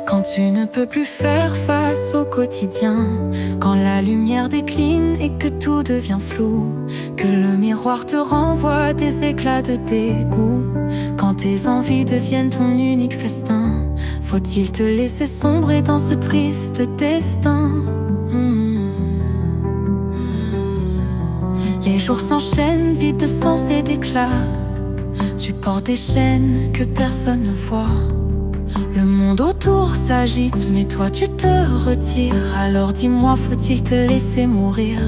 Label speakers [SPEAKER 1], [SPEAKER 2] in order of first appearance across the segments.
[SPEAKER 1] Quand tu ne peux plus faire face au quotidien, quand la lumière décline et que tout devient flou, que le miroir te renvoie des éclats de dégoût, quand tes envies deviennent ton unique festin, faut-il te laisser sombrer dans ce triste destin? Les jours s'enchaînent, vides de sens et d'éclat. Tu portes des chaînes que personne ne voit. Le monde autour s'agite, mais toi tu te retires. Alors dis-moi, faut-il te laisser mourir?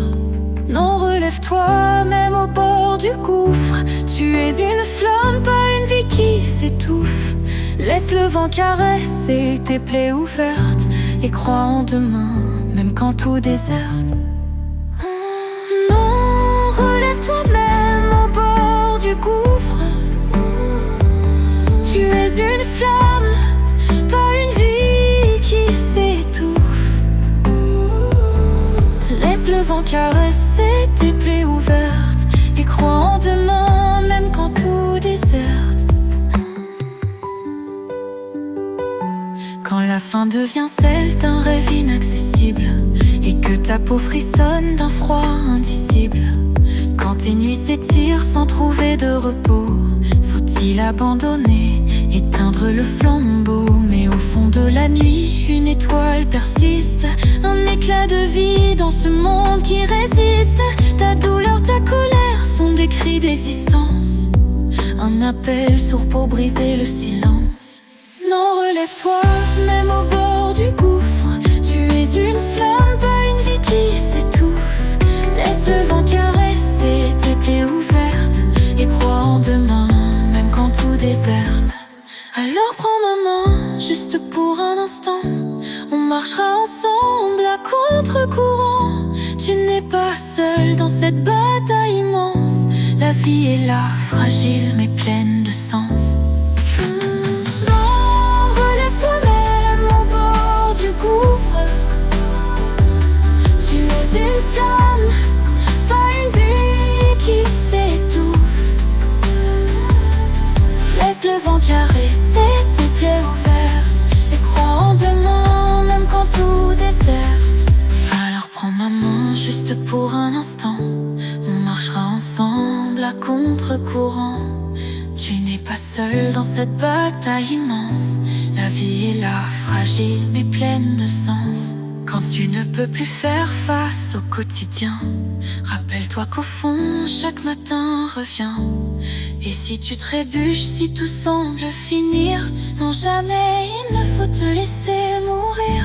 [SPEAKER 1] Non, relève-toi, même au bord du gouffre. Tu es une flamme, pas une vie qui s'étouffe. Laisse le vent caresser tes plaies ouvertes et crois en demain, même quand tout déserte. Non, relève-toi même au bord du gouffre. Tu es une flamme, pas une vie qui s'étouffe. Laisse le vent caresser tes plaies ouvertes et crois en demain, même quand tout déserte. Quand la faim devient celle d'un rêve inaccessible et que ta peau frissonne d'un froid indicible, quand tes nuits s'étirent sans trouver de repos, faut-il abandonner, éteindre le flambeau? Mais au fond de la nuit, une étoile persiste, un éclat de vie dans ce monde qui résiste. Ta douleur, ta colère sont des cris d'existence, un appel sourd pour briser le silence. Non, relève-toi, même au bord du gouffre. Tu es une flamme, pas une vie qui s'étouffe. Laisse le vent caresser tes plaies ouvertes et crois en demain, même quand tout déserte. Alors prends ma main, juste pour un instant. On marchera ensemble à contre-courant. Tu n'es pas seul dans cette bataille immense. La vie est là, fragile mais pleine de sens. Une flamme, pas une vie qui s'étouffe. Laisse le vent caresser tes plaies ouvertes et crois en demain, même quand tout déserte. Alors prends ma main juste pour un instant. On marchera ensemble à contre-courant. Tu n'es pas seul dans cette bataille immense. La vie est là, fragile mais pleine de sens. Quand tu ne peux plus faire face au quotidien, rappelle-toi qu'au fond, chaque matin revient. Et si tu trébuches, si tout semble finir, non jamais il ne faut te laisser mourir.